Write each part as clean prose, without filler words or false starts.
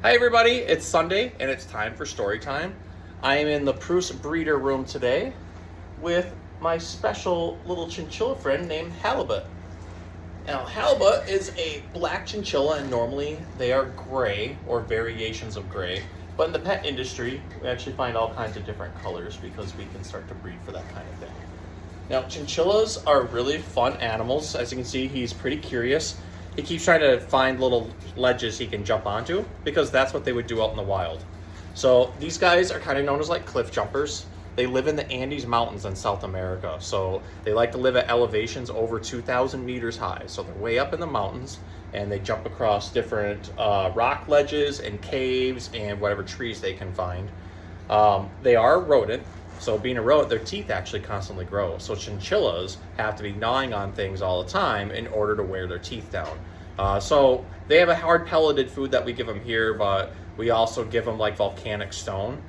Hi everybody, it's Sunday and it's time for story time. I am in the Pruss breeder room today with my special little chinchilla friend named Halibut. Now Halibut is a black chinchilla and normally they are gray or variations of gray. But in the pet industry, we actually find all kinds of different colors because we can start to breed for that kind of thing. Now chinchillas are really fun animals. As you can see, he's pretty curious. He keeps trying to find little ledges he can jump onto because that's what they would do out in the wild. So these guys are kind of known as like cliff jumpers. They live in the Andes Mountains in South America. So they like to live at elevations over 2,000 meters high. So they're way up in the mountains and they jump across different rock ledges and caves and whatever trees they can find. They are a rodent. So being a rodent, their teeth actually constantly grow. So chinchillas have to be gnawing on things all the time in order to wear their teeth down. So they have a hard pelleted food that we give them here, but we also give them like volcanic stone,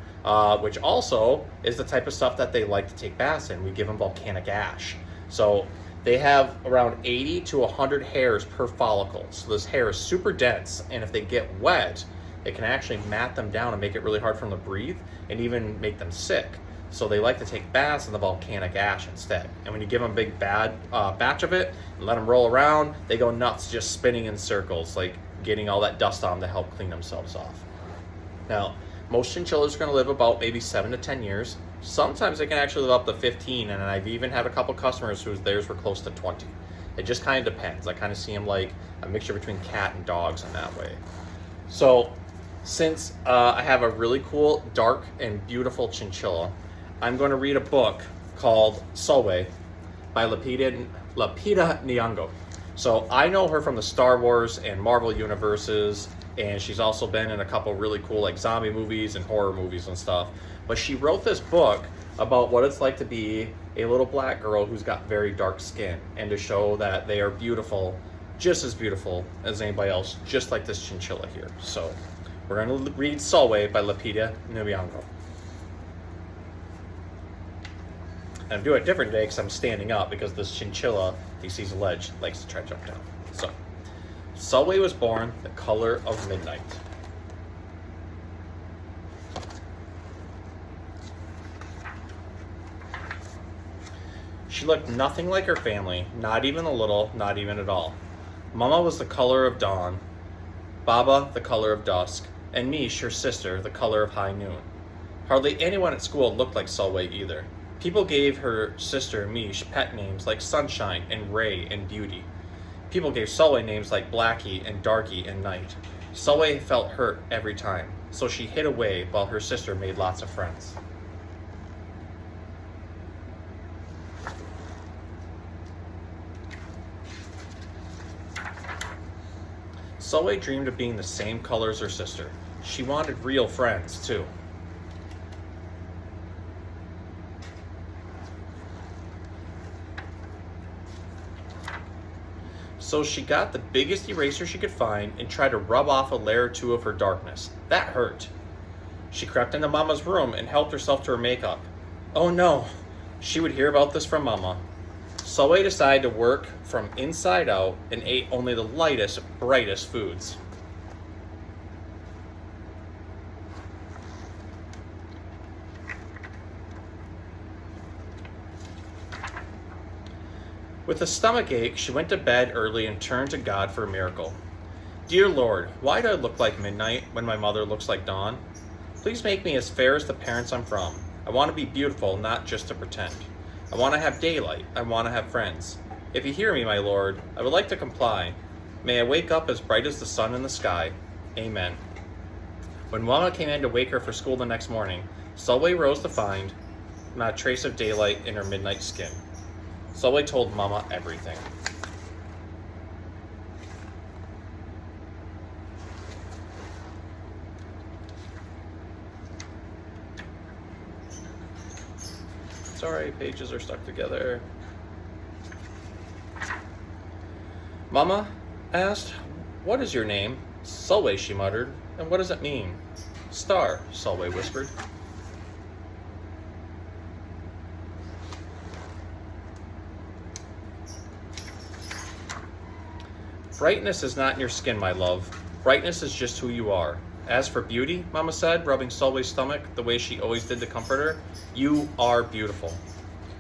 which also is the type of stuff that they like to take baths in. We give them volcanic ash. So they have around 80 to 100 hairs per follicle. So this hair is super dense, and if they get wet, it can actually mat them down and make it really hard for them to breathe and even make them sick. So they like to take baths in the volcanic ash instead. And when you give them a big batch of it and let them roll around, they go nuts just spinning in circles, like getting all that dust on them to help clean themselves off. Now, most chinchillas are going to live about maybe 7 to 10 years. Sometimes they can actually live up to 15, and I've even had a couple customers whose theirs were close to 20. It just kind of depends. I kind of see them like a mixture between cat and dogs in that way. So since I have a really cool, dark, and beautiful chinchilla, I'm going to read a book called Sulwe by Lapita Nyong'O. So I know her from the Star Wars and Marvel universes, and she's also been in a couple really cool like zombie movies and horror movies and stuff. But she wrote this book about what it's like to be a little black girl who's got very dark skin, and to show that they are beautiful, just as beautiful as anybody else, just like this chinchilla here. So we're going to read Sulwe by Lapita Nyong'O. And I'm doing it different today because I'm standing up, because this chinchilla, he sees a ledge, likes to try to jump down. So, Sulwe was born the color of midnight. She looked nothing like her family, not even a little, not even at all. Mama was the color of dawn, Baba the color of dusk, and Mish, her sister, the color of high noon. Hardly anyone at school looked like Sulwe either. People gave her sister Mish pet names like Sunshine and Ray and Beauty. People gave Sulwe names like Blackie and Darky and Night. Sulwe felt hurt every time, so she hid away while her sister made lots of friends. Sulwe dreamed of being the same color as her sister. She wanted real friends, too. So she got the biggest eraser she could find and tried to rub off a layer or two of her darkness. That hurt. She crept into Mama's room and helped herself to her makeup. Oh no, she would hear about this from Mama. Sulwe decided to work from inside out and ate only the lightest, brightest foods. With a stomach ache, she went to bed early and turned to God for a miracle. Dear Lord, why do I look like midnight when my mother looks like dawn? Please make me as fair as the parents I'm from. I want to be beautiful, not just to pretend. I want to have daylight. I want to have friends. If you hear me, my Lord, I would like to comply. May I wake up as bright as the sun in the sky. Amen. When Mama came in to wake her for school the next morning, Sulwe rose to find not a trace of daylight in her midnight skin. Sulwe told Mama everything. Sorry, pages are stuck together. Mama asked, "What is your name?" "Sulwe," she muttered. "And what does it mean?" "Star," Sulwe whispered. Brightness is not in your skin, my love. Brightness is just who you are. As for beauty, Mama said, rubbing Sulwe's stomach the way she always did to comfort her, you are beautiful.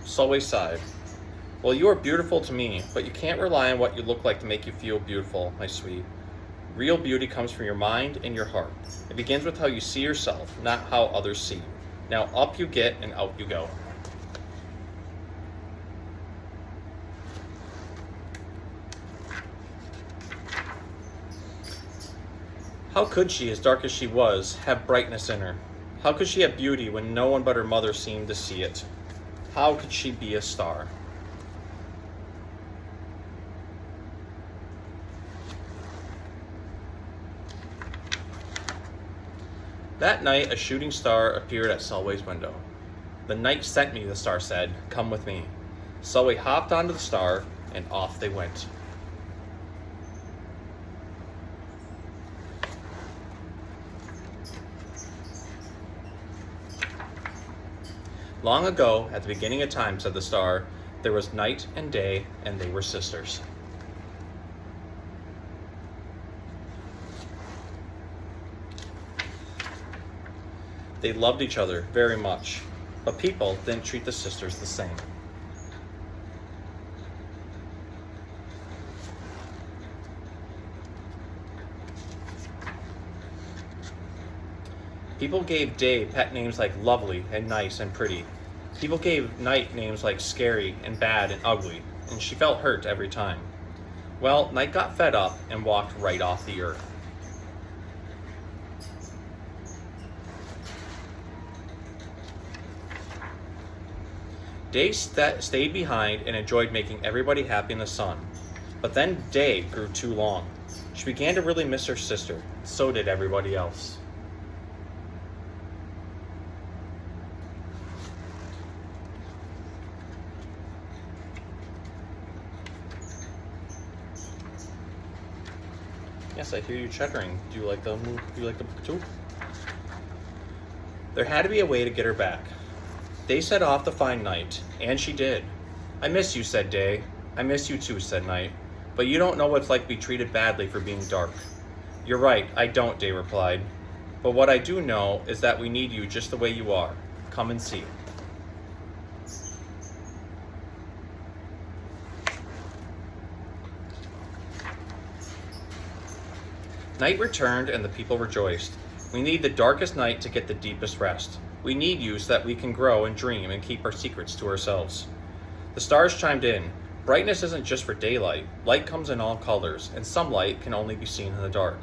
Sulwe sighed. Well, you are beautiful to me, but you can't rely on what you look like to make you feel beautiful, my sweet. Real beauty comes from your mind and your heart. It begins with how you see yourself, not how others see you. Now up you get and out you go. How could she, as dark as she was, have brightness in her? How could she have beauty when no one but her mother seemed to see it? How could she be a star? That night, a shooting star appeared at Sulwe's window. The night sent me, the star said. Come with me. Sulwe hopped onto the star, and off they went. Long ago, at the beginning of time, said the star, there was night and day, and they were sisters. They loved each other very much, but people didn't treat the sisters the same. People gave day pet names like lovely and nice and pretty. People gave night names like scary and bad and ugly, and she felt hurt every time. Well, Night got fed up and walked right off the earth. Day stayed behind and enjoyed making everybody happy in the sun. But then day grew too long. She began to really miss her sister. So did everybody else. Yes, I hear you chattering. Do you like the book too? There had to be a way to get her back. Day set off to find Night, and she did. I miss you, said Day. I miss you too, said Night. But you don't know what it's like to be treated badly for being dark. You're right, I don't, Day replied. But what I do know is that we need you just the way you are. Come and see. Night returned and the people rejoiced. We need the darkest night to get the deepest rest. We need you so that we can grow and dream and keep our secrets to ourselves. The stars chimed in. Brightness isn't just for daylight. Light comes in all colors, and some light can only be seen in the dark.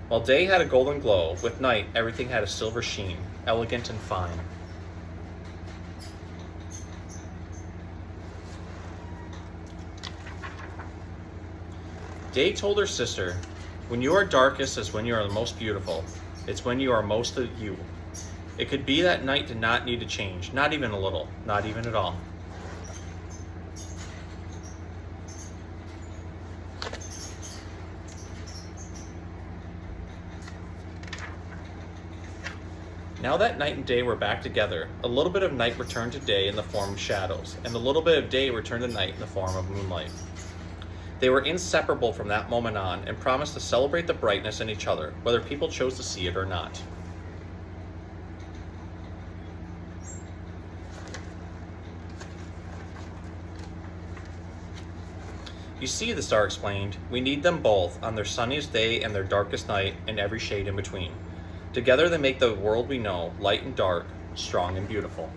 While day had a golden glow, with night everything had a silver sheen, elegant and fine. Day told her sister, when you are darkest is when you are the most beautiful. It's when you are most of you. It could be that Night did not need to change, not even a little, not even at all. Now that Night and Day were back together, a little bit of Night returned to Day in the form of shadows, and a little bit of Day returned to Night in the form of moonlight. They were inseparable from that moment on and promised to celebrate the brightness in each other, whether people chose to see it or not. You see, the star explained, we need them both on their sunniest day and their darkest night and every shade in between. Together they make the world we know, light and dark, strong and beautiful.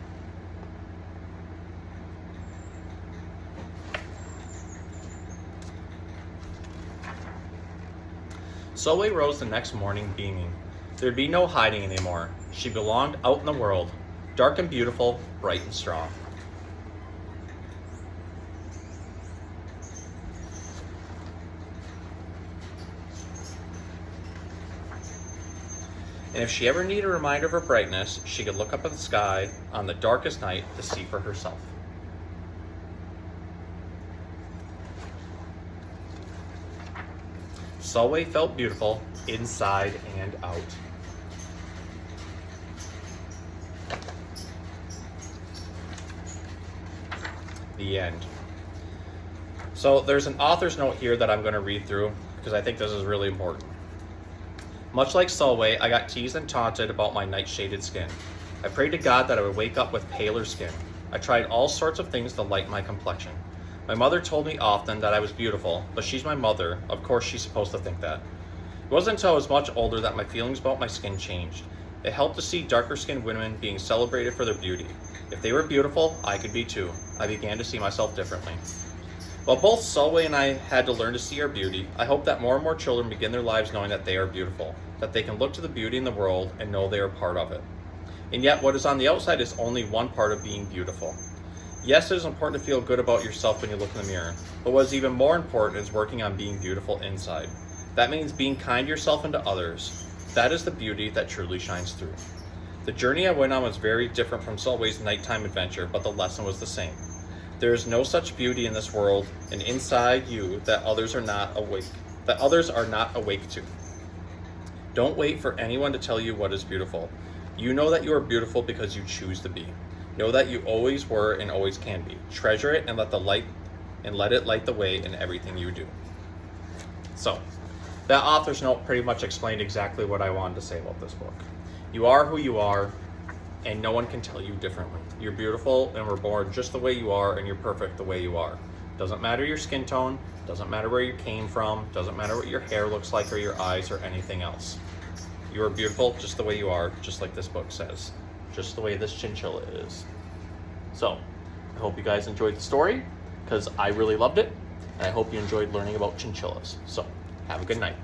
Sulwe rose the next morning beaming. There'd be no hiding anymore. She belonged out in the world, dark and beautiful, bright and strong. And if she ever needed a reminder of her brightness, she could look up at the sky on the darkest night to see for herself. Sulwe felt beautiful inside and out. The end. So there's an author's note here that I'm going to read through because I think this is really important. Much like Sulwe, I got teased and taunted about my night-shaded skin. I prayed to God that I would wake up with paler skin. I tried all sorts of things to lighten my complexion. My mother told me often that I was beautiful, but she's my mother. Of course she's supposed to think that. It wasn't until I was much older that my feelings about my skin changed. It helped to see darker-skinned women being celebrated for their beauty. If they were beautiful, I could be too. I began to see myself differently. While both Sulwe and I had to learn to see our beauty, I hope that more and more children begin their lives knowing that they are beautiful, that they can look to the beauty in the world and know they are part of it. And yet, what is on the outside is only one part of being beautiful. Yes, it is important to feel good about yourself when you look in the mirror, but what is even more important is working on being beautiful inside. That means being kind to yourself and to others. That is the beauty that truly shines through. The journey I went on was very different from Sulwe's nighttime adventure, but the lesson was the same. There is no such beauty in this world and inside you that others are not awake to. Don't wait for anyone to tell you what is beautiful. You know that you are beautiful because you choose to be. Know that you always were and always can be. Treasure it and let it light the way in everything you do. So, that author's note pretty much explained exactly what I wanted to say about this book. You are who you are, and no one can tell you differently. You're beautiful and were born just the way you are, and you're perfect the way you are. Doesn't matter your skin tone, doesn't matter where you came from, doesn't matter what your hair looks like or your eyes or anything else. You are beautiful just the way you are, just like this book says. Just the way this chinchilla is. So, I hope you guys enjoyed the story, because I really loved it, and I hope you enjoyed learning about chinchillas. So, have a good night.